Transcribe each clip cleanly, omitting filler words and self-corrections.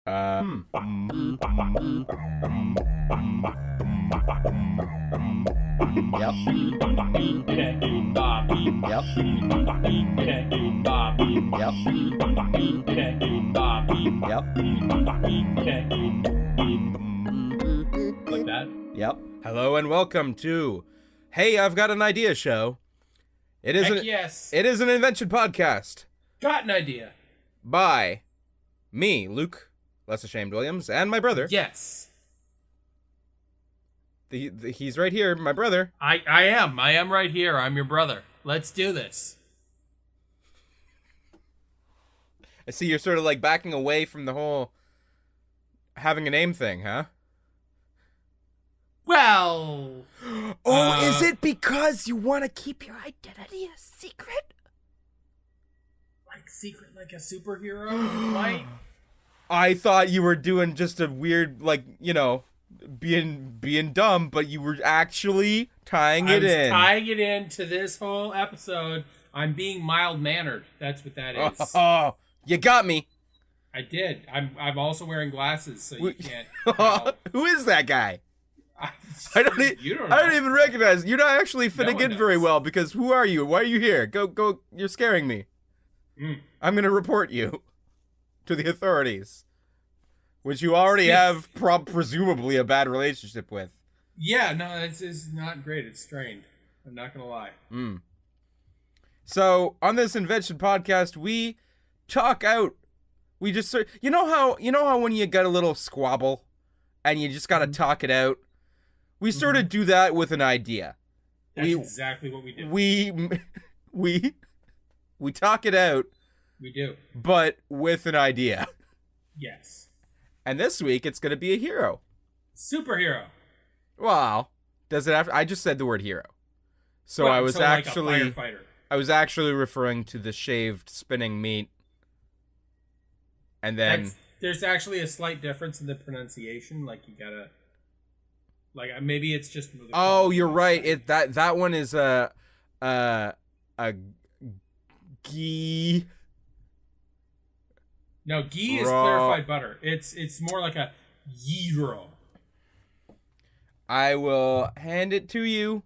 Yep. Like that? Yep. Hello and welcome to Hey, I've Got an Idea show. It is Heck an yes. It is an invention podcast Got an idea. by me, Luke Lessashamed Williams, and my brother. Yes. He's right here, my brother. I am right here. I'm your brother. Let's do this. I see you're sort of like backing away from the whole having a name thing, huh? Well. Is it because you want to keep your identity a secret? Like secret, like a superhero? Like. I thought you were doing just a weird, like, you know, being dumb, but you were actually tying it in. Tying it into this whole episode. I'm being mild-mannered. That's what that is. Oh, you got me. I did. I'm also wearing glasses, so you can't. Who is that guy? I don't even recognize. You're not actually fitting in very knows. well because who are you? Why are you here? Go! You're scaring me. I'm gonna report you to the authorities, which you already have presumably a bad relationship with. Yeah, no, it's not great. It's strained. I'm not gonna lie. So on this invention podcast, we talk out. We just you know how when you got a little squabble, and you just gotta talk it out. We sort of do that with an idea. That's exactly what we do. We talk it out. We do. But with an idea. Yes. And this week it's going to be a hero. Superhero. Wow. Does it have I just said the word hero. So well, I was actually like a firefighter. I was actually referring to the shaved spinning meat. And then there's actually a slight difference in the pronunciation, like you got to maybe it's just oh, you're right. That one is a ghee. No, ghee is clarified butter. It's more like a gyro. I will hand it to you.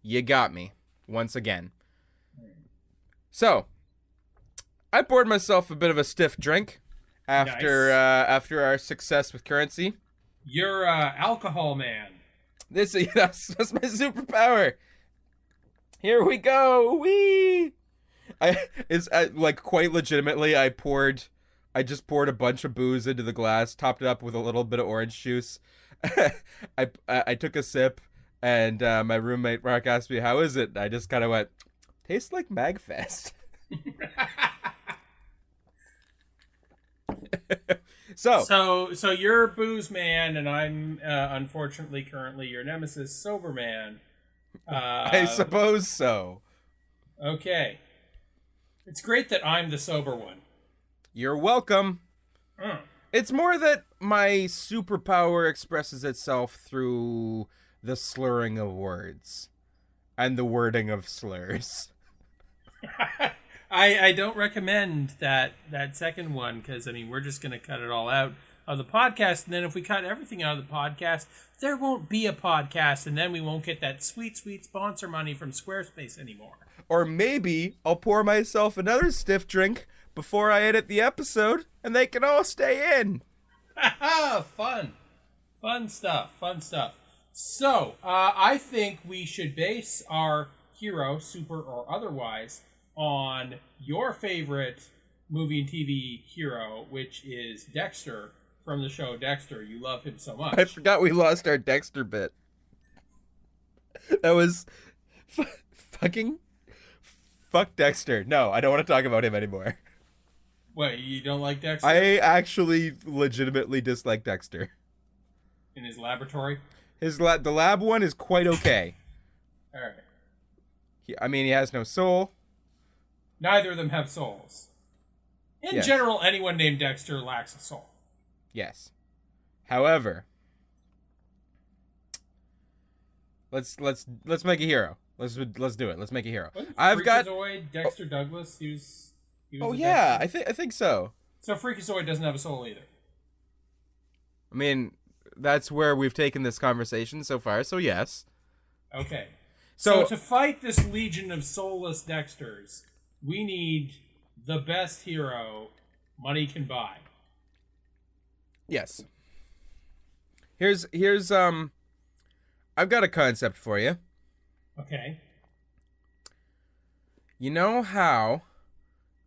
You got me once again. So, I poured myself a bit of a stiff drink after our success with currency. You're alcohol man. That's my superpower. Here we go. Wee. Like quite legitimately, I just poured a bunch of booze into the glass, topped it up with a little bit of orange juice. I took a sip, and my roommate Mark asked me, "How is it?" And I just kind of went, "Tastes like Magfest." So you're booze man, and I'm unfortunately currently your nemesis, sober man. I suppose so. Okay, it's great that I'm the sober one. You're welcome. It's more that my superpower expresses itself through the slurring of words and the wording of slurs. I don't recommend that second one because, I mean, we're just going to cut it all out of the podcast. And then if we cut everything out of the podcast, there won't be a podcast. And then we won't get that sweet, sweet sponsor money from Squarespace anymore. Or maybe I'll pour myself another stiff drink before I edit the episode and they can all stay in. Fun. Fun stuff. So, I think we should base our hero, super or otherwise, on your favorite movie and TV hero, which is Dexter from the show Dexter. You love him so much. I forgot we lost our Dexter bit. That was fucking fuck Dexter. No, I don't want to talk about him anymore. Wait, you don't like Dexter? I actually legitimately dislike Dexter. In his laboratory? The lab one is quite okay. All right. He has no soul. Neither of them have souls. In general, anyone named Dexter lacks a soul. Yes. However, let's make a hero. Let's do it. Let's make a hero. I've got Dexter Douglas. He was I think so. So Freakazoid doesn't have a soul either. I mean, that's where we've taken this conversation so far, so yes. Okay. So So to fight this legion of soulless Dexters, we need the best hero money can buy. yes. Here's I've got a concept for you. Okay. You know how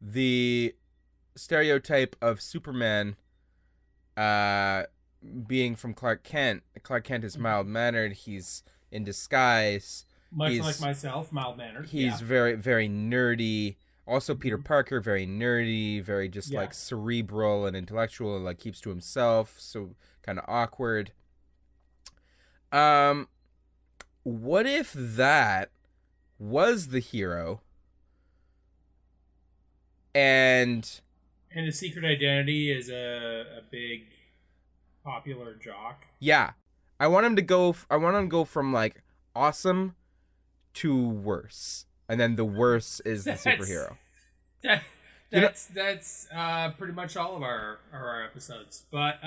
the stereotype of Superman being from Clark Kent is mild-mannered, he's in disguise. Much He's- like myself, mild-mannered. He's very, very nerdy. Also, Peter Parker, very nerdy, very just Yeah. like cerebral and intellectual, like keeps to himself, so kind of awkward. What if that was the hero? And And his secret identity is a big popular jock. yeah, I want him to go. I want him to go from like awesome to worse, and then the worse is the superhero. That's pretty much all of our episodes. But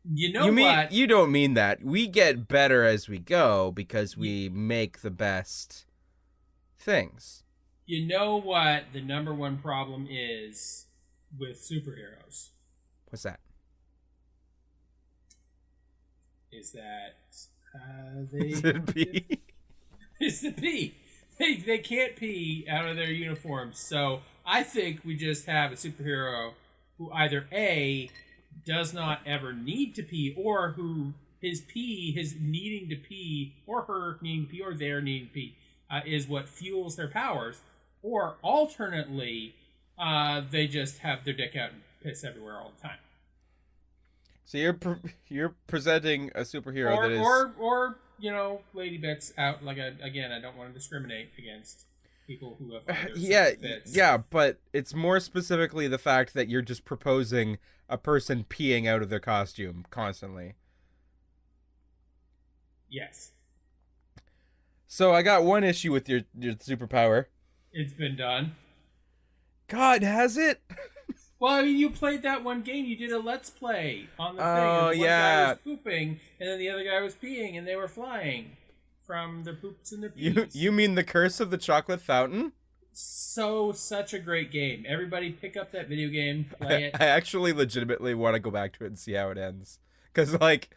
you know what? You don't mean that. We get better as we go because we make the best things. You know what the number one problem is with superheroes What's that? is that they Is it pee? It's the pee. They can't pee out of their uniforms. So I think we just have a superhero who either A, does not ever need to pee, or who his needing to pee, or her needing to pee, or their needing to pee, is what fuels their powers. Or alternately, they just have their dick out and piss everywhere all the time. So you're presenting a superhero that is Or you know, lady bits out. Like again, I don't want to discriminate against people who have other bits. yeah, but it's more specifically the fact that you're just proposing a person peeing out of their costume constantly. Yes, So I got one issue with your superpower. it's been done. God, has it? Well, I mean, you played that one game. You did a Let's Play on the thing. Oh, And one yeah. guy was pooping, and then the other guy was peeing, and they were flying from their poops and their pees. You mean the Curse of the Chocolate Fountain? Such a great game. Everybody pick up that video game, play it. I actually legitimately want to go back to it and see how it ends. Because, like,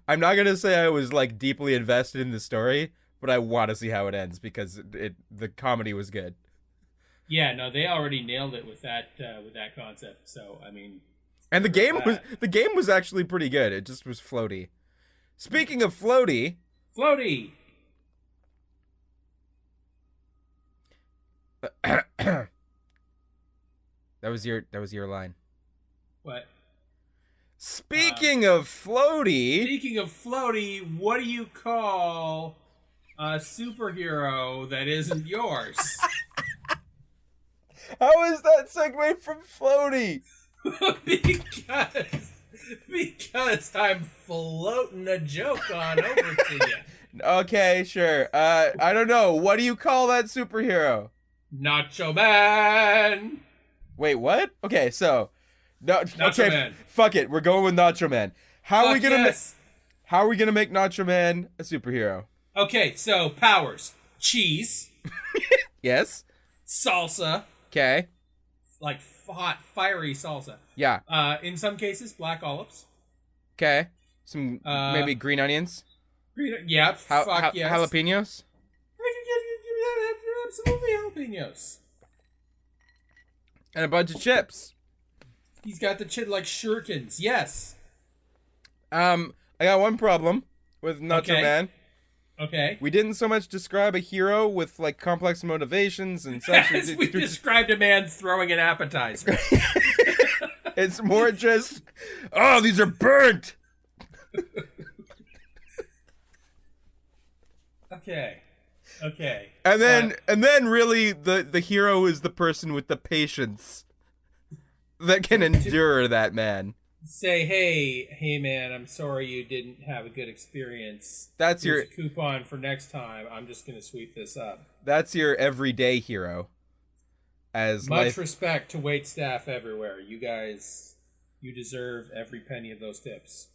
I'm not going to say I was, like, deeply invested in the story, but I want to see how it ends because the comedy was good. Yeah, no, they already nailed it with that concept. So, I mean, And the game was actually pretty good. It just was floaty. Speaking of floaty, floaty. that was your line. What? Speaking of floaty, What do you call a superhero that isn't yours? how is that segue from floaty? because I'm floating a joke on over to you. Okay, sure. I don't know. What do you call that superhero? Nacho Man. Wait, what? Okay, so Nacho Man. Fuck it. We're going with Nacho Man. How are we gonna Yes. How are we gonna make Nacho Man a superhero? Okay, so powers: cheese, Yes. salsa, Okay. like hot, fiery salsa. Yeah. In some cases, black olives. Okay. Some maybe green onions. Yeah, fuck yes. Jalapenos. Absolutely jalapenos. And a bunch of chips. He's got the chit like shurikens. Yes. I got one problem with Nacho Okay. Man. Okay. We didn't so much describe a hero with like complex motivations and such. As we described a man throwing an appetizer. It's more just, oh, these are burnt. Okay. And then really the hero is the person with the patience that can endure that man. Say, hey man, I'm sorry you didn't have a good experience. That's Here's a coupon for next time. I'm just gonna sweep this up. That's your everyday hero. As Much life, respect to wait staff everywhere. You guys You deserve every penny of those tips.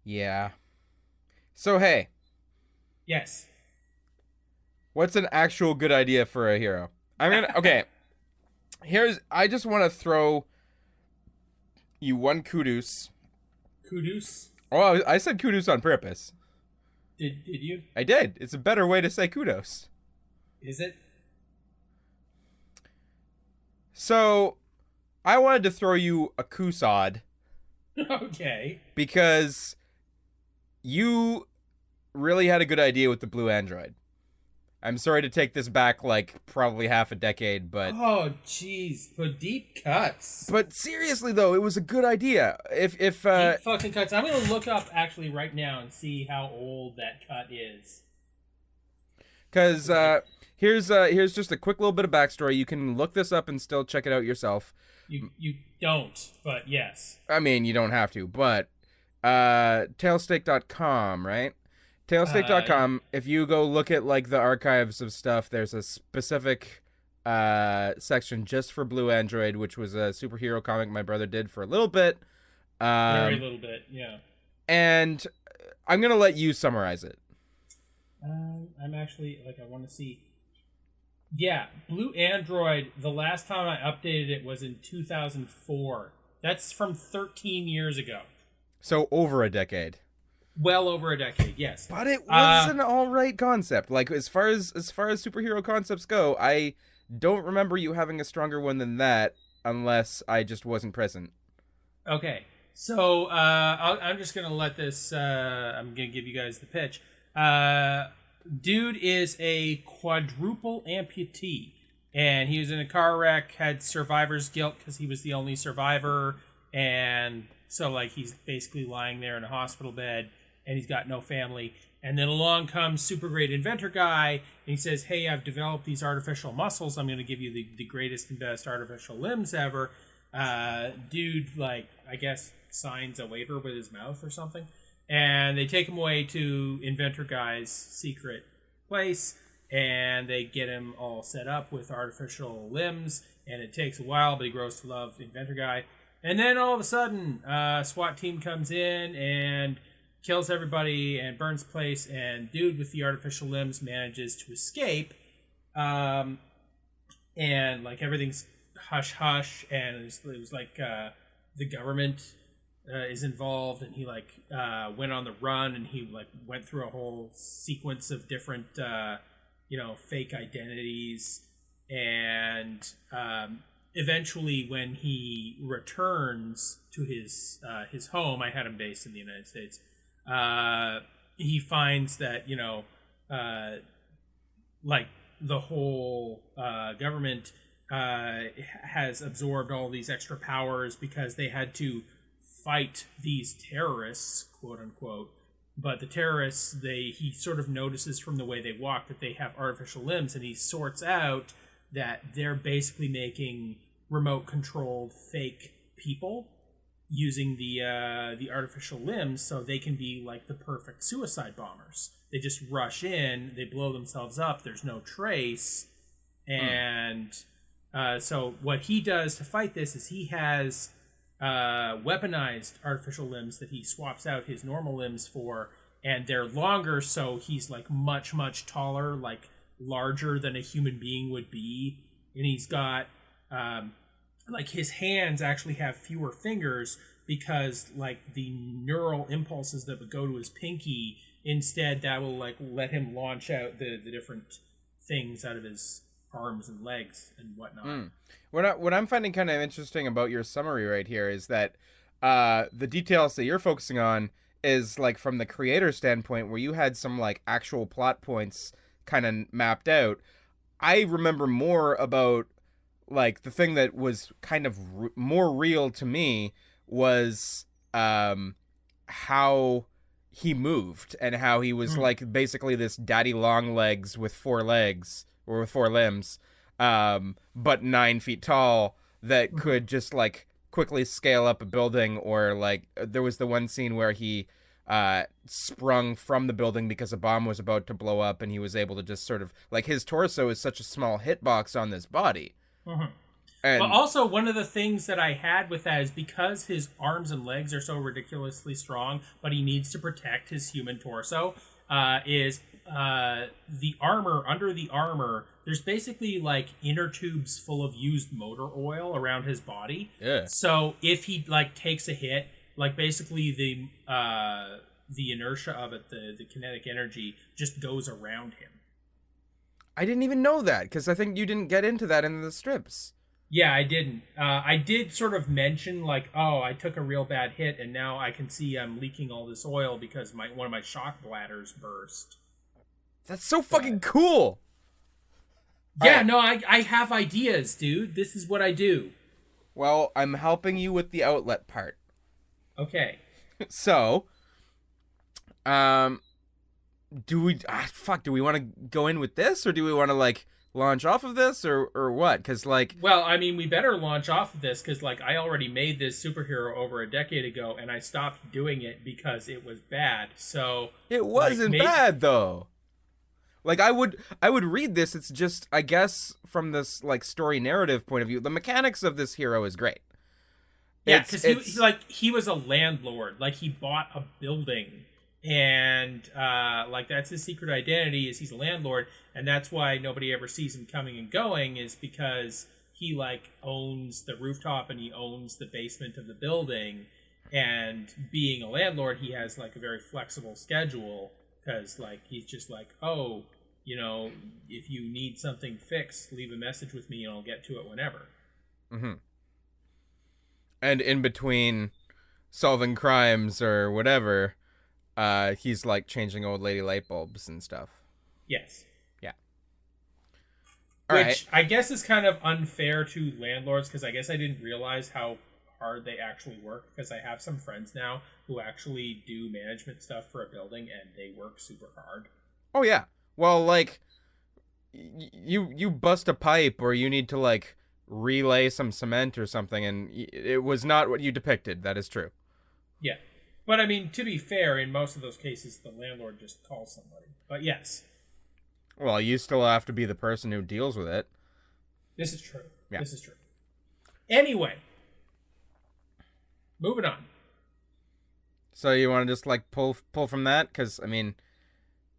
Yeah. So, hey, Yes. what's an actual good idea for a hero? Okay, I just want to throw you one kudos. Kudos? Oh, I said kudos on purpose. Did you? I did. It's a better way to say kudos. Is it? So, I wanted to throw you a kusod Okay. because you really had a good idea with the blue android. I'm sorry to take this back like probably half a decade, but Oh, jeez. But deep cuts. seriously though, it was a good idea. If Deep fucking cuts. I'm going to look up actually right now and see how old that cut is. Because here's just a quick little bit of backstory. You can look this up and still check it out yourself. You don't, but yes. I mean, you don't have to, but tailsteak.com, right? Tailsteak.com, if you go look at like the archives of stuff, there's a specific section just for Blue Android, which was a superhero comic my brother did for a little bit. Very little bit, yeah. And I'm going to let you summarize it. I'm actually, like, I want to see. Yeah, Blue Android, the last time I updated it was in 2004. That's from 13 years ago. So over a decade. Well over a decade, yes. But it was an all right concept. Like as far as superhero concepts go, I don't remember you having a stronger one than that, unless I just wasn't present. Okay, so I'm just gonna let this. I'm gonna give you guys the pitch. Dude is a quadruple amputee, and he was in a car wreck, had survivor's guilt because he was the only survivor, and so like he's basically lying there in a hospital bed, and he's got no family. And then along comes super great inventor guy, and he says, "Hey, I've developed these artificial muscles. I'm going to give you the greatest and best artificial limbs ever." Dude, like, I guess signs a waiver with his mouth or something. And they take him away to Inventor Guy's secret place, and they get him all set up with artificial limbs, and it takes a while, but he grows to love Inventor Guy. And then all of a sudden, SWAT team comes in and kills everybody and burns place, and dude with the artificial limbs manages to escape. And, like, everything's hush-hush, and it was like the government is involved, and he like went on the run, and he like went through a whole sequence of different fake identities, and eventually when he returns to his home, I had him based in the United States, he finds that like the whole government has absorbed all these extra powers because they had to fight these terrorists, quote unquote. But the terrorists, he sort of notices from the way they walk that they have artificial limbs, and he sorts out that they're basically making remote controlled fake people using the artificial limbs, so they can be like the perfect suicide bombers. They just rush in, they blow themselves up, there's no trace, and so what he does to fight this is he has weaponized artificial limbs that he swaps out his normal limbs for, and they're longer, so he's like much taller, like larger than a human being would be, and he's got like his hands actually have fewer fingers because like the neural impulses that would go to his pinky, instead that will like let him launch out the different things out of his arms and legs and whatnot. What I'm finding kind of interesting about your summary right here is that the details that you're focusing on is like from the creator standpoint, where you had some like actual plot points kind of mapped out. I remember more about like the thing that was kind of more real to me was how he moved and how he was like basically this daddy long legs with 4 legs or with 4 limbs, but 9 feet tall, that could just like quickly scale up a building, or like there was the one scene where he sprung from the building because a bomb was about to blow up, and he was able to just sort of like, his torso is such a small hitbox on this body. But And also, one of the things that I had with that is because his arms and legs are so ridiculously strong, but he needs to protect his human torso, is the armor, under the armor, there's basically like inner tubes full of used motor oil around his body. yeah, So if he like takes a hit, like basically the inertia of it, the kinetic energy just goes around him. I didn't even know that because I think you didn't get into that in the strips. Yeah, I didn't. I did sort of mention like, oh, I took a real bad hit, and now I can see I'm leaking all this oil because one of my shock bladders burst. That's so fucking cool. Yeah, Right. no, I have ideas, dude. This is what I do. Well, I'm helping you with the outlet part. Okay. So, um, do we? Do we want to go in with this, or do we want to like launch off of this, or what? Because like, Well, I mean, we better launch off of this because, like, I already made this superhero over a decade ago, and I stopped doing it because it was bad. So it wasn't bad though. Like I would read this. It's just I guess from this like story narrative point of view, the mechanics of this hero is great. Yeah, because he was a landlord. Like he bought a building, and like that's his secret identity is he's a landlord, and that's why nobody ever sees him coming and going is because he like owns the rooftop and he owns the basement of the building, and being a landlord, he has like a very flexible schedule because like he's just like, oh, you know, if you need something fixed, leave a message with me and I'll get to it whenever. Mm-hmm. And in between solving crimes or whatever, he's like changing old lady light bulbs and stuff. Yes. Yeah. Which I guess is kind of unfair to landlords because I guess I didn't realize how hard they actually work because I have some friends now who actually do management stuff for a building and they work super hard. Oh yeah. Well, like you bust a pipe or you need to like relay some cement or something, and it was not what you depicted. That is true. Yeah. But I mean, to be fair, in most of those cases, the landlord just calls somebody. But yes. Well, you still have to be the person who deals with it. This is true. Yeah. This is true. Anyway. Moving on. So you want to just like pull from that? Because I mean,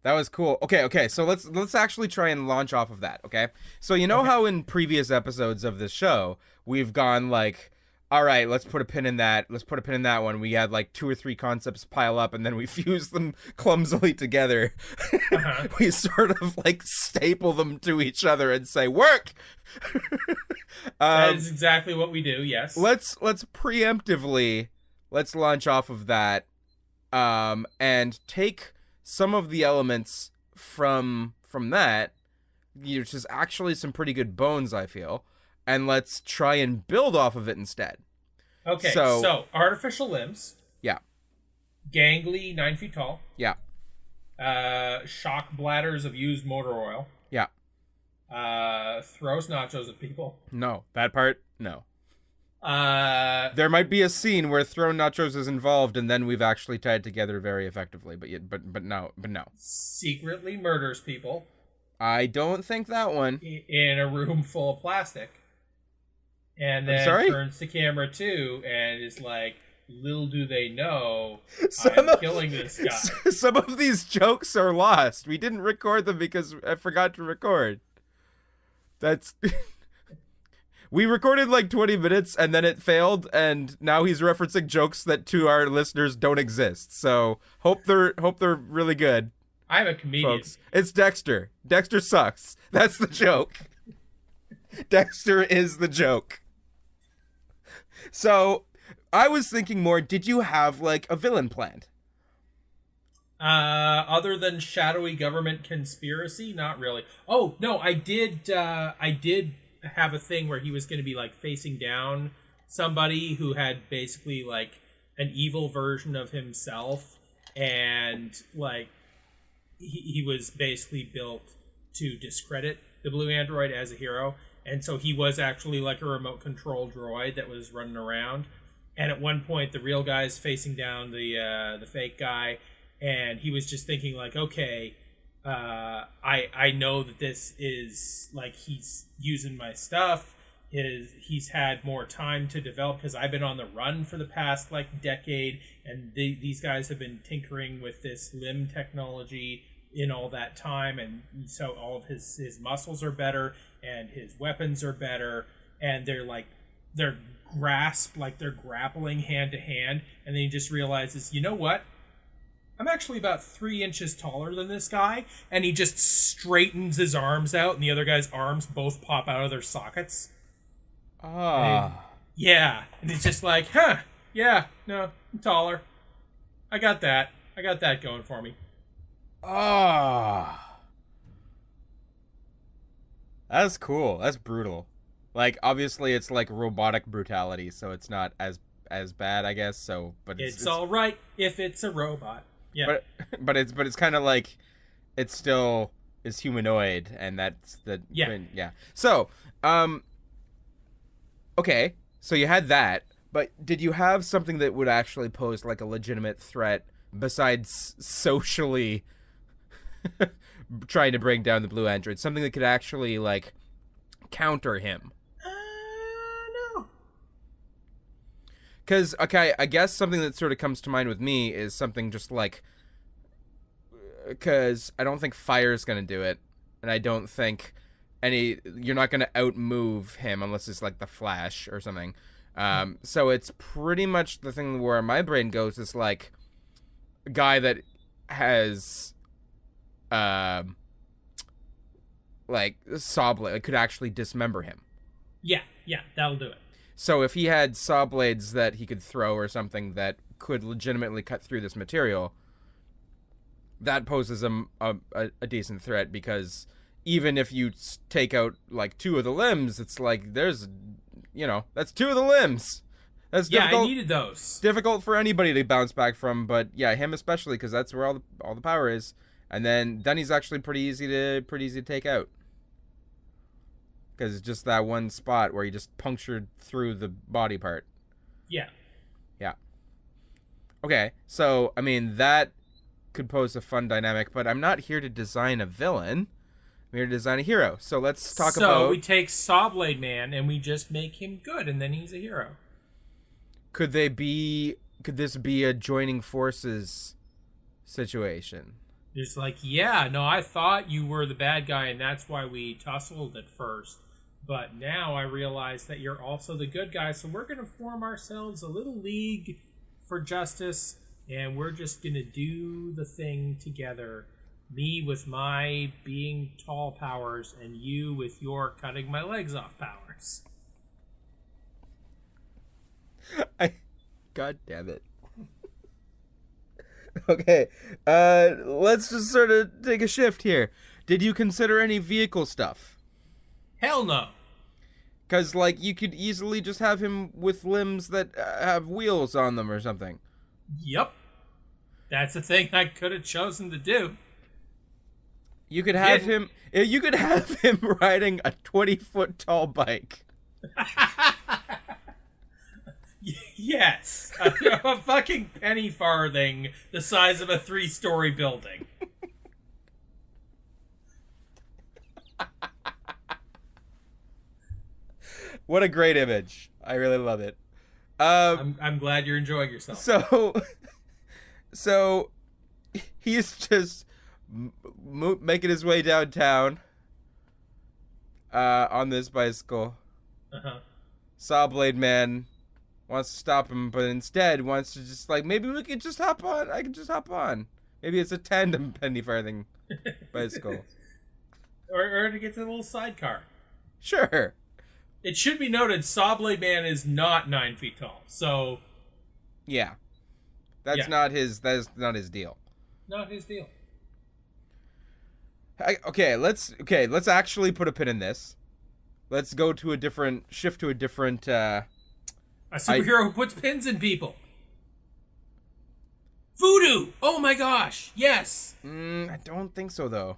that was cool. Okay. So let's actually try and launch off of that. Okay. So you know how in previous episodes of this show we've gone like, all right, let's put a pin in that. Let's put a pin in that one. We had like 2 or 3 concepts pile up, and then we fuse them clumsily together. Uh-huh. We sort of like staple them to each other and say, "Work." That is exactly what we do. Yes. Let's preemptively launch off of that, and take some of the elements from that, which is actually some pretty good bones, I feel, and let's try and build off of it instead. Okay, so artificial limbs. Yeah. Gangly, 9 feet tall. Yeah. Shock bladders of used motor oil. Yeah. Throws nachos at people. No, that part, no. Uh, There might be a scene where thrown nachos is involved, and then we've actually tied together very effectively. But no. secretly murders people I don't think that one. in a room full of plastic. And then turns to camera 2 and is like, little do they know, I'm killing this guy. Some of these jokes are lost. We didn't record them because I forgot to record. That's... We recorded like 20 minutes and then it failed, and now he's referencing jokes that to our listeners don't exist. So hope they're really good. I'm a comedian. Folks. It's Dexter. Dexter sucks. That's the joke. Dexter is the joke. So I was thinking more, did you have like a villain planned? Other than shadowy government conspiracy, not really. Oh no, I did have a thing where he was going to be like facing down somebody who had basically like an evil version of himself, and like he was basically built to discredit the blue android as a hero, and so he was actually like a remote control droid that was running around. And at one point the real guy's facing down the fake guy, and he was just thinking like, okay, I know that this is like he's using my stuff, he's had more time to develop, because I've been on the run for the past like decade, and these guys have been tinkering with this limb technology in all that time, and so all of his muscles are better and his weapons are better, and they're grappling hand to hand, and then he just realizes, you know what? I'm actually about 3 inches taller than this guy, and he just straightens his arms out, and the other guy's arms both pop out of their sockets. Ah. Yeah, and it's just like, yeah, no, I'm taller. I got that going for me. Ah. That's cool. That's brutal. Like, obviously it's like robotic brutality, so it's not as bad, I guess. So, but it's all right if it's a robot. Yeah. But it's kind of like it still is humanoid, and that's the yeah. So, okay, so you had that, but did you have something that would actually pose like a legitimate threat besides socially trying to bring down the blue android? Something that could actually like counter him? No. Because, okay, I guess something that sort of comes to mind with me is something just like, because I don't think fire's going to do it, and I don't think you're not going to outmove him unless it's like the Flash or something. So it's pretty much the thing where my brain goes is like a guy that has, like, saw blade, could actually dismember him. Yeah, that'll do it. So if he had saw blades that he could throw or something that could legitimately cut through this material, that poses him a decent threat, because even if you take out like 2 of the limbs, it's like there's, that's 2 of the limbs. That's difficult. I needed those. Difficult for anybody to bounce back from, but yeah, him especially, because that's where all the power is. And then he's actually pretty easy to take out. Because it's just that one spot where he just punctured through the body part. Yeah. Yeah. Okay, so, I mean, that could pose a fun dynamic, but I'm not here to design a villain. I'm here to design a hero. So let's talk about... So we take Sawblade Man and we just make him good, and then he's a hero. Could this be a joining forces situation? It's like, yeah, no, I thought you were the bad guy, and that's why we tussled at first. But now I realize that you're also the good guy, so we're going to form ourselves a little league for justice, and we're just going to do the thing together. Me with my being tall powers, and you with your cutting my legs off powers. God damn it. Okay, let's just sort of take a shift here. Did you consider any vehicle stuff? Hell no. Because, like, you could easily just have him with limbs that have wheels on them or something. Yep. That's the thing I could have chosen to do. You could have him riding a 20-foot tall bike. Yes. A fucking penny farthing the size of a 3-story building. What a great image. I really love it. I'm glad you're enjoying yourself. So he's just making his way downtown on this bicycle. Uh-huh. Sawblade Man wants to stop him, but instead wants to just like, maybe we could just hop on. I can just hop on. Maybe it's a tandem penny farthing bicycle. Or to get to the little sidecar. Sure. It should be noted, Sawblade Man is not 9 feet tall, so... Yeah. That is not his deal. Not his deal. Let's actually put a pin in this. Let's go to a different... Shift to a different... A superhero who puts pins in people. Voodoo! Oh my gosh, yes! I don't think so, though.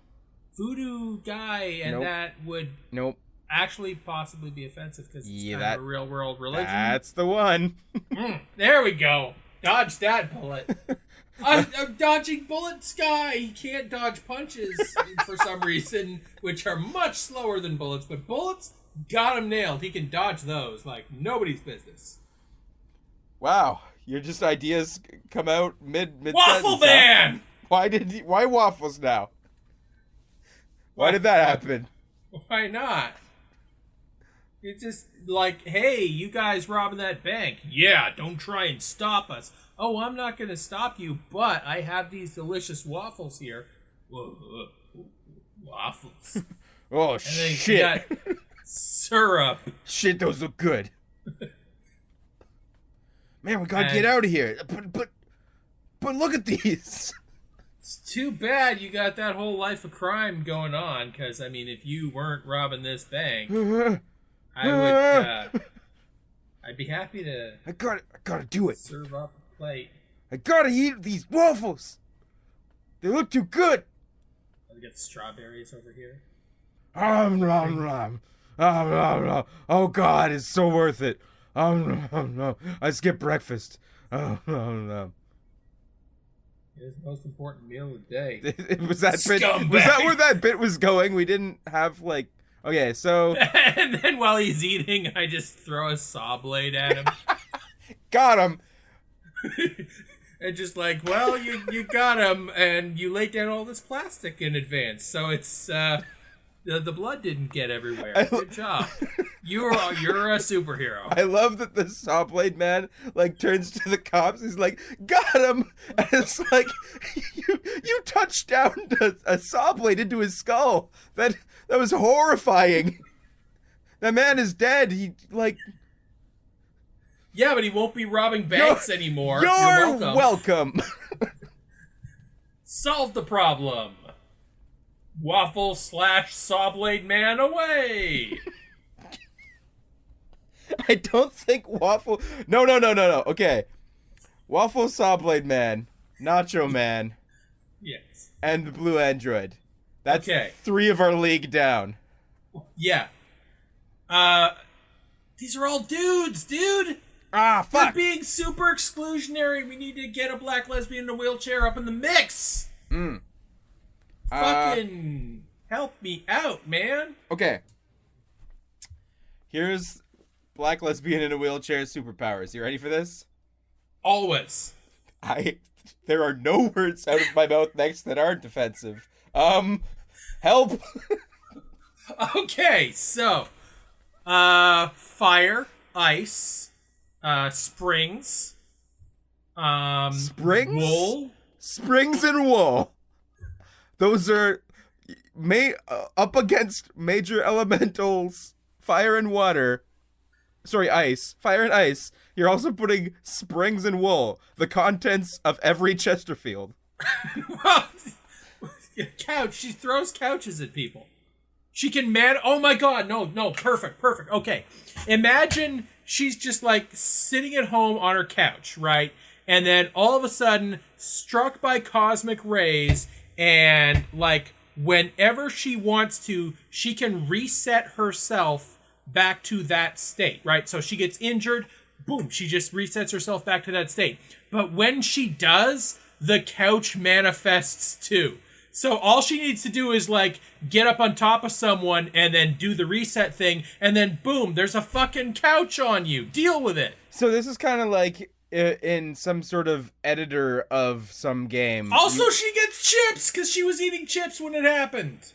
Voodoo guy, and that would... Nope. Actually possibly be offensive because it's kind of a real world religion. That's the one. There we go. Dodge that bullet. I'm dodging bullets, guy. He can't dodge punches for some reason, which are much slower than bullets. But bullets, Got him nailed. He can dodge those like nobody's business. Wow, your just ideas come out mid Waffle sentence, Man! huh? Why waffles now? Why did that happen? Why not? It's just like, hey, you guys robbing that bank. Yeah, don't try and stop us. Oh, I'm not going to stop you, but I have these delicious waffles here. Whoa, waffles. Oh, And then shit. you got syrup. Shit, those look good. Man, we gotta get out of here. But look at these. It's too bad you got that whole life of crime going on, because, I mean, if you weren't robbing this bank, I would, I'd be happy to I gotta do it. serve up a plate. I gotta eat these waffles. They look too good. We got strawberries over here. Nom. Oh God, it's so worth it. No. I skipped breakfast. No. It is the most important meal of the day. Was that Scumbag. Was that where that bit was going? We didn't have like. Okay, so And then while he's eating, I just throw a saw blade at him. got him. And just like, well, you got him, and you laid down all this plastic in advance, so it's the blood didn't get everywhere. Good job. You're a superhero. I love that the saw blade man like turns to the cops. He's like, "Got him!" And it's like, you touched down a saw blade into his skull. That was horrifying. That man is dead. He like. Yeah, but he won't be robbing banks anymore. You're welcome. welcome. Solve the problem. Waffle / saw blade man away. I don't think Waffle. No. Okay, Waffle, Sawblade Man, Nacho Man, Yes. and the Blue Android. That's Okay. 3 of our league down. Yeah. These are all dudes, dude. Ah, They're fuck. being super exclusionary. We need to get a black lesbian in a wheelchair up in the mix. Fucking help me out, man. Okay. Here's black lesbian in a wheelchair superpowers. You ready for this? Always. There are no words out of my mouth next that aren't defensive. Help. Okay, so fire, ice, springs, Springs? wool. Springs and wool. Those are up against major elementals, fire and water. Sorry, ice. Fire and ice. You're also putting springs and wool, the contents of every Chesterfield. Well, couch. She throws couches at people. She can oh my god, no, perfect. Okay. Imagine she's just like sitting at home on her couch, right? And then all of a sudden, struck by cosmic rays, and like whenever she wants to, she can reset herself back to that state, right? So she gets injured, boom, she just resets herself back to that state. But when she does, the couch manifests too. So all she needs to do is like get up on top of someone and then do the reset thing, and then boom, there's a fucking couch on you. Deal with it. So this is kind of like in some sort of editor of some game. Also, she gets chips because she was eating chips when it happened.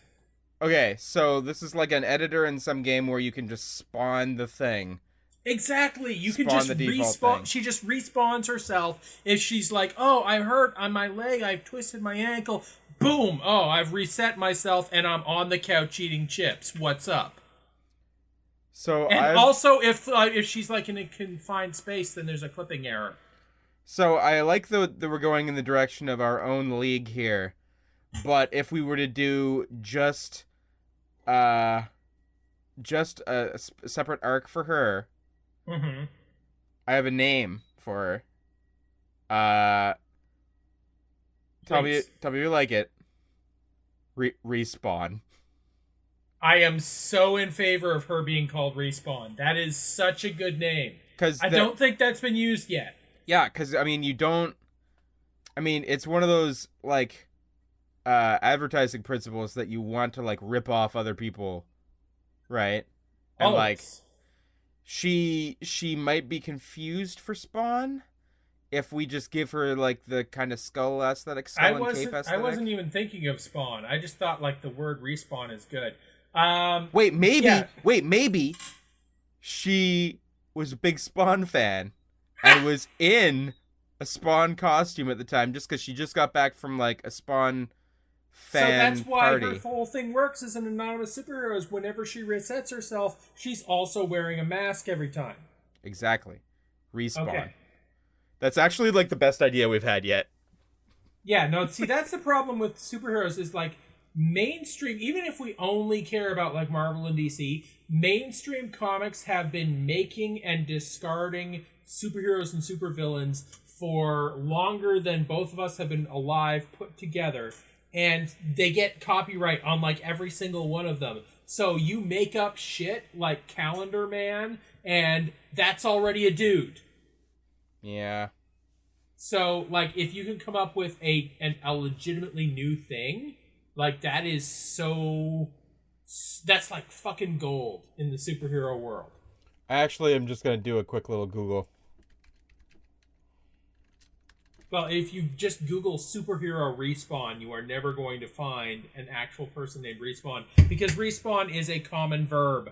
Okay, so this is like an editor in some game where you can just spawn the thing. Exactly. You can Spawn just the default respawn. thing. She just respawns herself. If she's like, oh, I hurt on my leg, I've twisted my ankle. Boom. Oh, I've reset myself and I'm on the couch eating chips. What's up? So And also, if she's like in a confined space, then there's a clipping error. So I like that we're going in the direction of our own league here, but if we were to do just a separate arc for her, Mm-hmm. I have a name for her. Tell me if you like it. Respawn. I am so in favor of her being called Respawn. That is such a good name. Because I don't think that's been used yet. Yeah, because I mean, it's one of those like advertising principles that you want to like rip off other people, right? And like Always. she might be confused for Spawn if we just give her like the kind of skull aesthetic, skull and cape I aesthetic. wasn't even thinking of Spawn. I just thought like the word respawn is good. Wait, maybe Yeah. maybe she was a big Spawn fan and was in a Spawn costume at the time just because she just got back from like a Spawn So fan that's why party. her whole thing works as an anonymous superhero is whenever she resets herself, she's also wearing a mask every time. Exactly. Respawn. Okay. That's actually like the best idea we've had yet. Yeah, no, see, that's the problem with superheroes is like mainstream, even if we only care about like Marvel and DC, mainstream comics have been making and discarding superheroes and supervillains for longer than both of us have been alive put together. And they get copyright on like every single one of them. So you make up shit like Calendar Man, and that's already a dude. Yeah. So, like, if you can come up with a legitimately new thing, like, that is so... That's, like, fucking gold in the superhero world. I actually am just going to do a quick little Google. Well, if you just Google superhero Respawn, you are never going to find an actual person named Respawn, because Respawn is a common verb.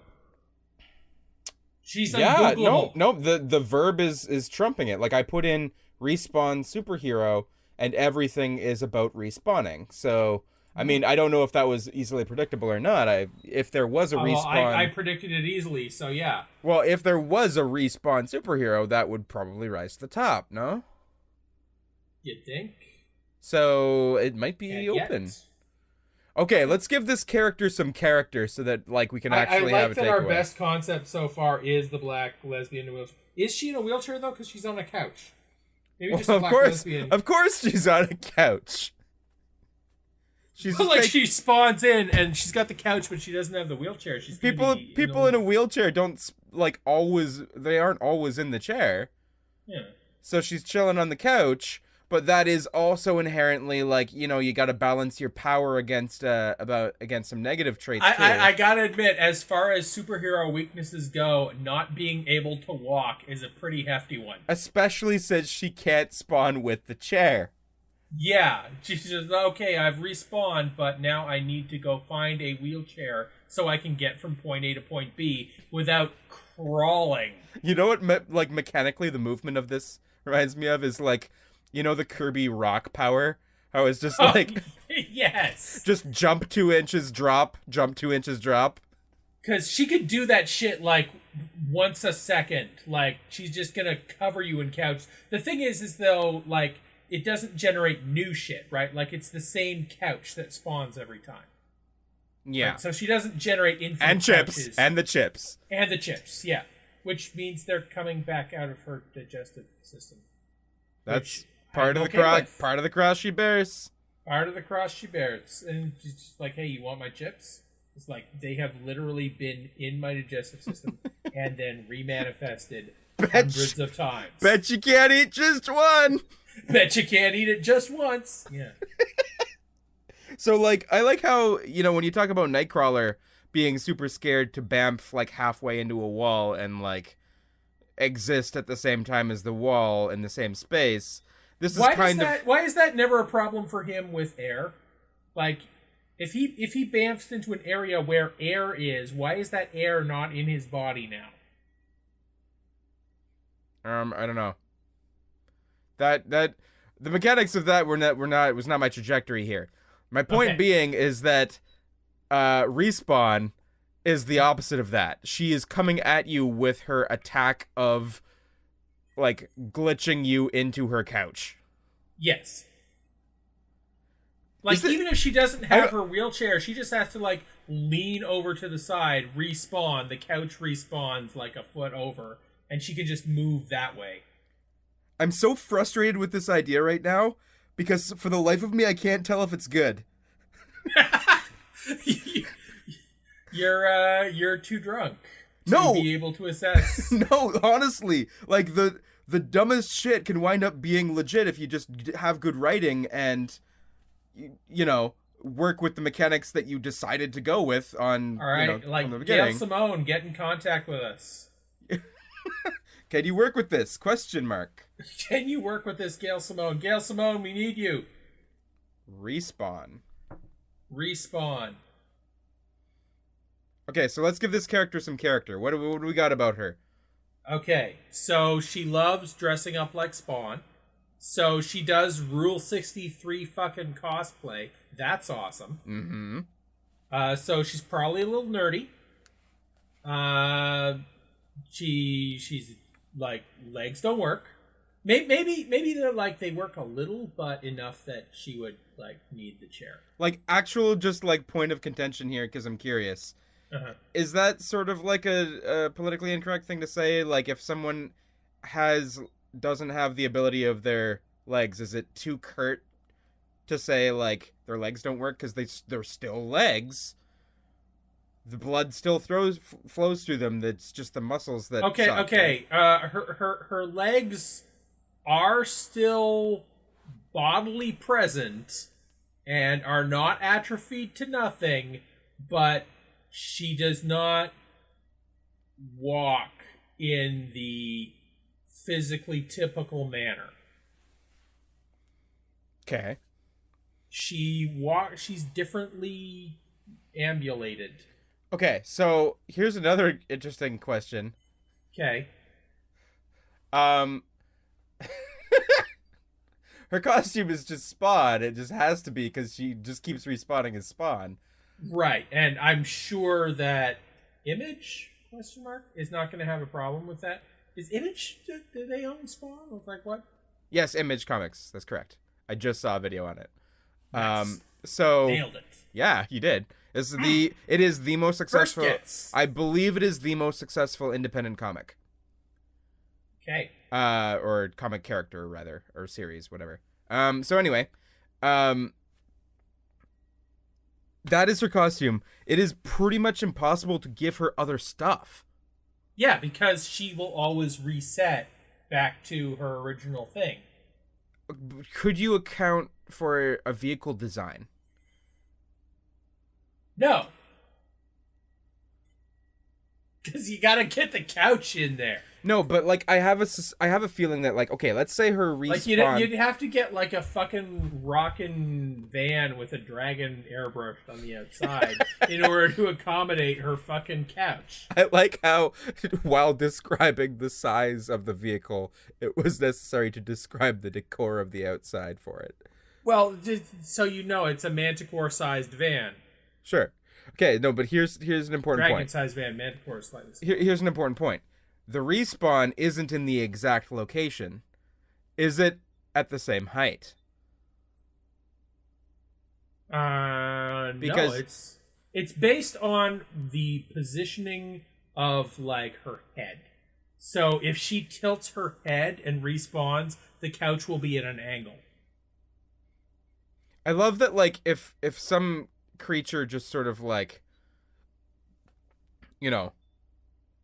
She's ungoogleable. No, the verb is trumping it. Like, I put in respawn superhero, and everything is about respawning. So, I mean, I don't know if that was easily predictable or not. If there was a respawn... Well, I predicted it easily, so yeah. Well, if there was a respawn superhero, that would probably rise to the top, no? You'd think? So, it might be And open. yet... Okay, let's give this character some character so that, like, we can actually have a takeaway. I like that our best concept so far is the black lesbian in a wheelchair. Is she in a wheelchair, though? Because she's on a couch. Maybe just a black lesbian. Of course she's on a couch. She's But, like, she spawns in, and she's got the couch, but she doesn't have the wheelchair. She's people in a wheelchair don't, like, always... They aren't always in the chair. Yeah. So she's chilling on the couch... But that is also inherently like, you know, you got to balance your power against some negative traits too. I gotta admit, as far as superhero weaknesses go, not being able to walk is a pretty hefty one. Especially since she can't spawn with the chair. Yeah, she says, okay, I've respawned, but now I need to go find a wheelchair so I can get from point A to point B without crawling. You know what, like, mechanically the movement of this reminds me of is like... You know the Kirby rock power? How it's just like... Yes! Just jump 2 inches, drop, jump 2 inches, drop. Because she could do that shit, like, once a second. Like, she's just gonna cover you in couch. The thing is though, like, it doesn't generate new shit, right? Like, it's the same couch that spawns every time. Yeah. Right? So she doesn't generate infinite And chips. couches. And the chips. And the chips, yeah. Which means they're coming back out of her digestive system. That's... Part of the cross she bears. Part of the cross she bears. And she's just like, hey, you want my chips? It's like, they have literally been in my digestive system and then remanifested hundreds of times. Bet you can't eat just one. Bet you can't eat it just once. Yeah. So, like, I like how, you know, when you talk about Nightcrawler being super scared to bamf, like, halfway into a wall and, like, exist at the same time as the wall in the same space... This is why is that never a problem for him with air? Like, if he bamfs into an area where air is, why is that air not in his body now? I don't know. That the mechanics of that was not my trajectory here. My point being is that Respawn is the opposite of that. She is coming at you with her attack of, like, glitching you into her couch. Yes. Like, even if she doesn't have her wheelchair, she just has to, like, lean over to the side, respawn, the couch respawns, like, a foot over, and she can just move that way. I'm so frustrated with this idea right now, because for the life of me, I can't tell if it's good. You're too drunk to be able to assess. No, honestly, like the dumbest shit can wind up being legit if you just have good writing and, you know, work with the mechanics that you decided to go with on, All right, from the like Gail beginning. Simone, get in contact with us. Can you work with this? Question mark. Can you work with this, Gail Simone? Gail Simone, we need you. Respawn. Respawn. Okay, so let's give this character some character. What do we got about her? Okay, so she loves dressing up like Spawn. So she does Rule 63 fucking cosplay. That's awesome. Mm-hmm. So she's probably a little nerdy. She's like, legs don't work. Maybe they're like, they work a little, but enough that she would like need the chair. Like actual just like point of contention here, because I'm curious. Uh-huh. Is that sort of like a politically incorrect thing to say? Like if someone doesn't have the ability of their legs, is it too curt to say like their legs don't work because they're still legs? The blood still flows through them. That's just the muscles that. Okay, suck, okay. right? Her legs are still bodily present and are not atrophied to nothing, but she does not walk in the physically typical manner. Okay. She's differently ambulated. Okay, so here's another interesting question. Okay. Her costume is just Spawn. It just has to be because she just keeps respawning as Spawn. Right, and I'm sure that Image is not going to have a problem with that. Is Image, do they own Spawn? It's like what? Yes, Image Comics. That's correct. I just saw a video on it. Nice. So Nailed it. yeah, you did. It is the most successful. First guess. I believe it is the most successful independent comic. Okay. Or comic character rather, or series, whatever. So anyway, that is her costume. It is pretty much impossible to give her other stuff. Yeah, because she will always reset back to her original thing. Could you account for a vehicle design? No. Because you gotta get the couch in there. No, but like I have a feeling that like, okay, let's say her respawn. Like you'd have to get like a fucking rockin' van with a dragon airbrushed on the outside in order to accommodate her fucking couch. I like how, while describing the size of the vehicle, it was necessary to describe the decor of the outside for it. Well, just so you know, it's a manticore-sized van. Sure. Okay, no, but here's an important point. Dragon-sized van, manticore slightly. Here's an important point. The respawn isn't in the exact location. Is it at the same height? No, it's based on the positioning of like her head. So if she tilts her head and respawns, the couch will be at an angle. I love that like if some creature just sort of like, you know,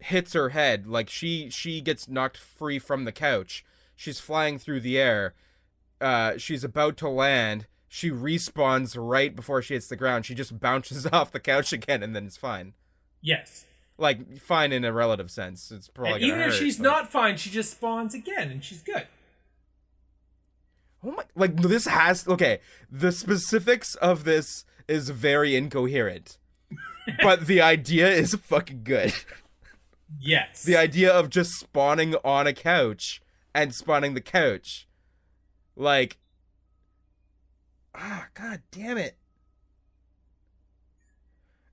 hits her head, like she gets knocked free from the couch, she's flying through the air, she's about to land, she respawns right before she hits the ground, she just bounces off the couch again and then it's fine. Yes. Like fine in a relative sense. It's probably and even hurt, if she's but... not fine, she just spawns again and she's good. Oh my, like this has, okay, the specifics of this is very incoherent. But the idea is fucking good. Yes. The idea of just spawning on a couch and spawning the couch. Like, god damn it.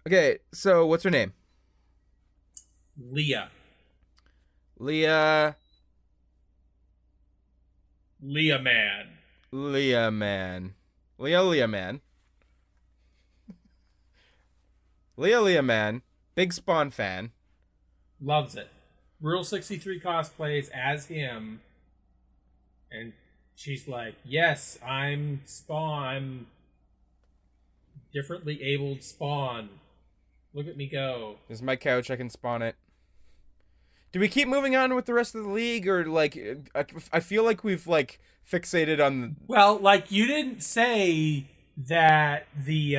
Okay, so what's her name? Leah. Leah Man. Leah Man. Leah Man. Leah Man. Big Spawn fan. Loves it. Rule 63 cosplays as him. And she's like, yes, I'm Spawn. I'm differently abled Spawn. Look at me go. This is my couch. I can spawn it. Do we keep moving on with the rest of the league, or like I feel like we've like fixated on. Well, like you didn't say that the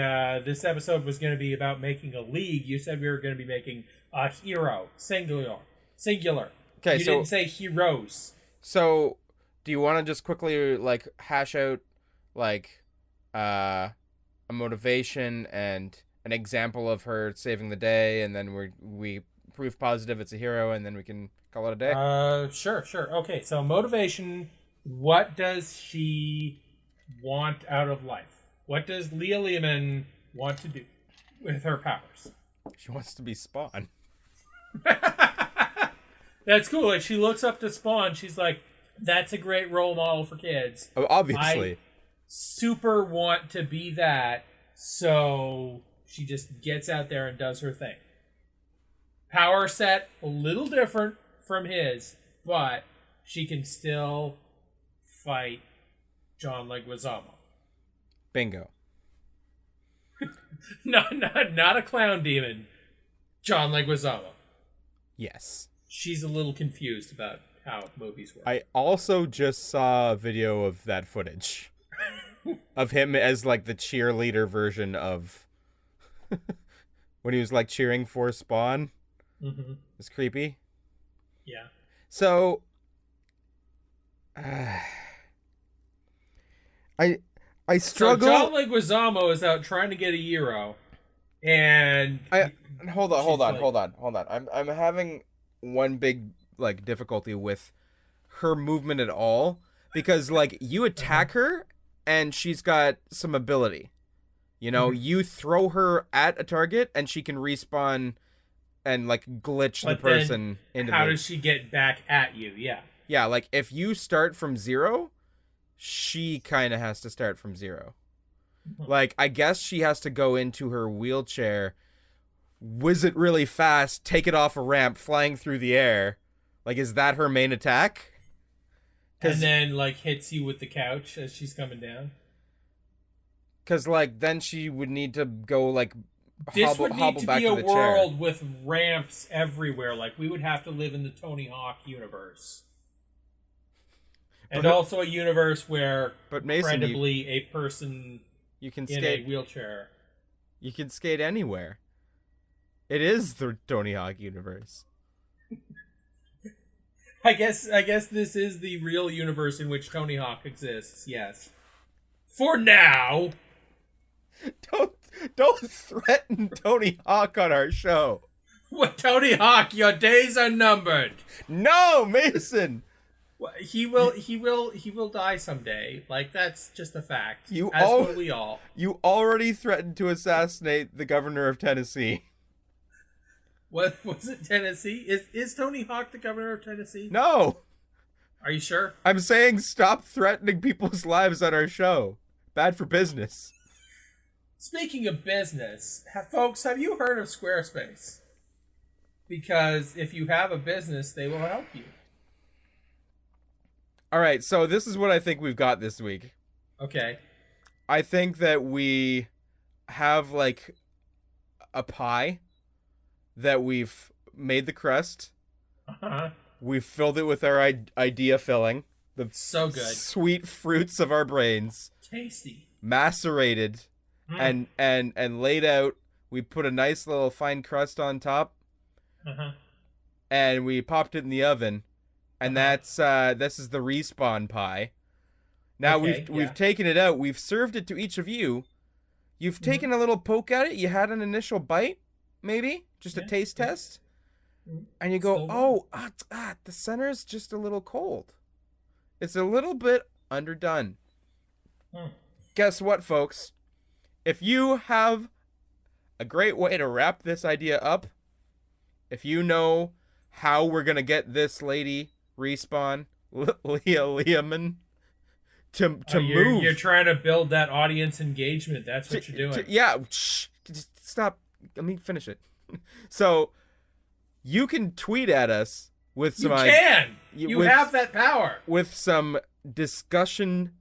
this episode was going to be about making a league. You said we were going to be making a hero, singular. Okay, You so didn't say heroes. so do you want to just quickly like hash out like a motivation and an example of her saving the day, and then we prove positive it's a hero, and then we can call it a day? Sure. Okay, so motivation. What does she want out of life? What does Leah Lehman want to do with her powers? She wants to be Spawn. That's cool. Like, she looks up to Spawn. She's like, that's a great role model for kids. Oh, obviously. I super want to be that. So she just gets out there and does her thing. Power set, a little different from his, but she can still fight John Leguizamo. Bingo. Not a clown demon. John Leguizamo. Yes. She's a little confused about how movies work. I also just saw a video of that footage of him as like the cheerleader version of when he was like cheering for Spawn. Mm-hmm. It's creepy. Yeah. So I struggle. So John Leguizamo is out trying to get a euro, and hold on. I'm having one big like difficulty with her movement at all, because like you attack her and she's got some ability. You know, you throw her at a target and she can respawn and like glitch the person into how does she get back at you? Yeah, like if you start from 0, she kind of has to start from 0. Like, I guess she has to go into her wheelchair, whiz it really fast, take it off a ramp, flying through the air. Like, is that her main attack? And then, like, hits you with the couch as she's coming down? Because, like, then she would need to go, like, this would need to back be a to the world chair. with ramps everywhere. Like, we would have to live in the Tony Hawk universe. And also a universe where, but Mason, incredibly, a person you can in skate, a wheelchair. You can skate anywhere. It is the Tony Hawk universe. I guess this is the real universe in which Tony Hawk exists, yes. For now! Don't threaten Tony Hawk on our show. What, Tony Hawk, your days are numbered. No, Mason. He will die someday. Like, that's just a fact. Will we all. You already threatened to assassinate the governor of Tennessee. What was it, Tennessee? Is Tony Hawk the governor of Tennessee? No. Are you sure? I'm saying stop threatening people's lives on our show. Bad for business. Speaking of business, folks, have you heard of Squarespace? Because if you have a business, they will help you. All right, so this is what I think we've got this week. Okay. I think that we have, like, a pie that we've made the crust. Uh-huh. We've filled it with our idea filling. The so good. Sweet fruits of our brains. Tasty. Macerated and laid out. We put a nice little fine crust on top. Uh-huh. And we popped it in the oven. And this is the respawn pie. Now we've taken it out. We've served it to each of you. You've taken a little poke at it. You had an initial bite, maybe just a taste test, and you go, the center's just a little cold. It's a little bit underdone. Guess what, folks? If you have a great way to wrap this idea up, if you know how we're gonna get this lady respawn, Leah Lehman, to move. You're trying to build that audience engagement. That's what you're doing. Just stop. Let me finish it. So, you can tweet at us with some... You have that power. With some discussion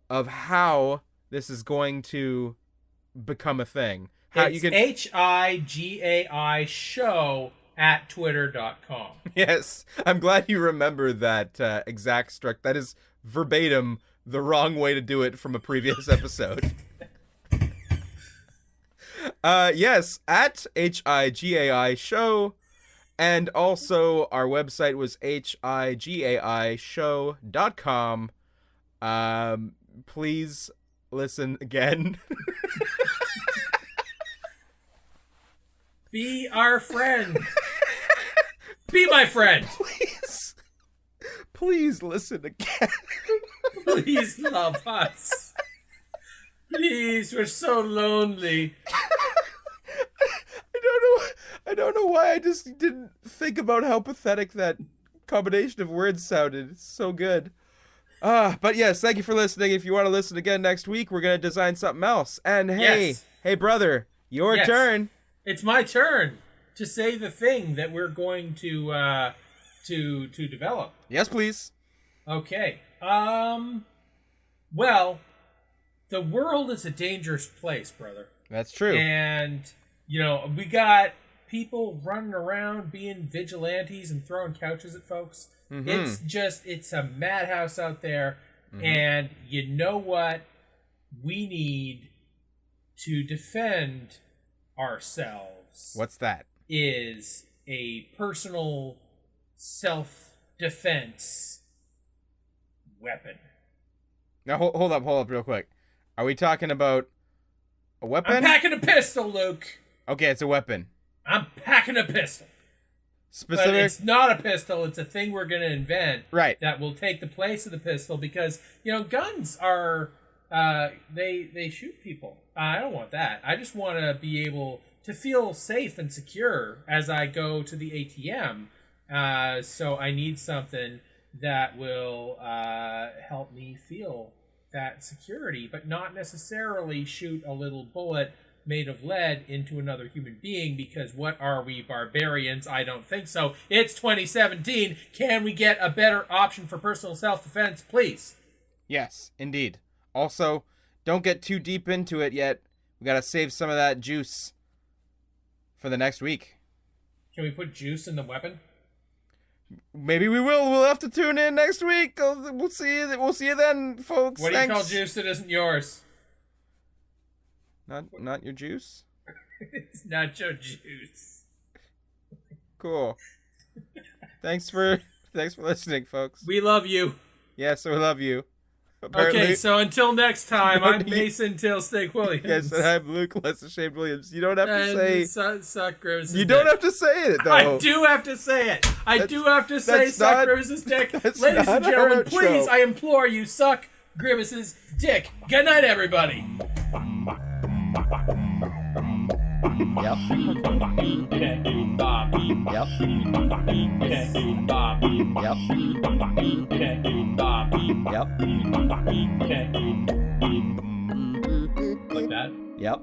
of how this is going to become a thing. It's HIGAI show at twitter.com. Yes, I'm glad you remember that exact struct. That is verbatim the wrong way to do it from a previous episode. Yes, at HIGAI show. And also, our website was higaishow.com. Please listen again. Be our friend. Be my friend. Please listen again. Please love us. Please, we're so lonely. I don't know why I just didn't think about how pathetic that combination of words sounded. It's so good. But yes, thank you for listening. If you want to listen again next week, we're gonna design something else. And hey, hey brother, your turn. It's my turn to say the thing that we're going to develop. Yes, please. Okay. Well, the world is a dangerous place, brother. That's true. And we got people running around being vigilantes and throwing couches at folks. Mm-hmm. It's a madhouse out there. Mm-hmm. And you know what? We need to defend ourselves. What's that? Is a personal self-defense weapon. Now, hold up real quick. Are we talking about a weapon? I'm packing a pistol, Luke. Okay, it's a weapon. I'm packing a pistol. Specific? But it's not a pistol. It's a thing we're going to invent. Right. That will take the place of the pistol because, guns are, they shoot people. I don't want that. I just want to be able to feel safe and secure as I go to the ATM. So I need something that will help me feel that security, but not necessarily shoot a little bullet made of lead into another human being, because what are we, barbarians? I don't think so. It's 2017. Can we get a better option for personal self-defense, please? Yes, indeed. Also, don't get too deep into it yet. We gotta save some of that juice for the next week. Can we put juice in the weapon? Maybe we will. We'll have to tune in next week. We'll see you. We'll see you then, folks. What do you call juice that isn't yours? Not your juice? It's not your juice. Cool. Thanks for listening, folks. We love you. Yes, we love you. Apparently, okay, so until next time, I'm Mason Tailsteak Williams. Yes, and I'm Luke Lessashamed Williams. You don't have to say... Suck Grimace's You don't have to say it, though. I do have to say it. I do have to say suck Grimace's dick. Ladies and gentlemen, please, I implore you, suck Grimace's dick. Good night, everybody. Yep. Okay, Bob. Yep. Okay, Bob. Yep. Okay, Bob. Yep. Okay. Like that? Yep.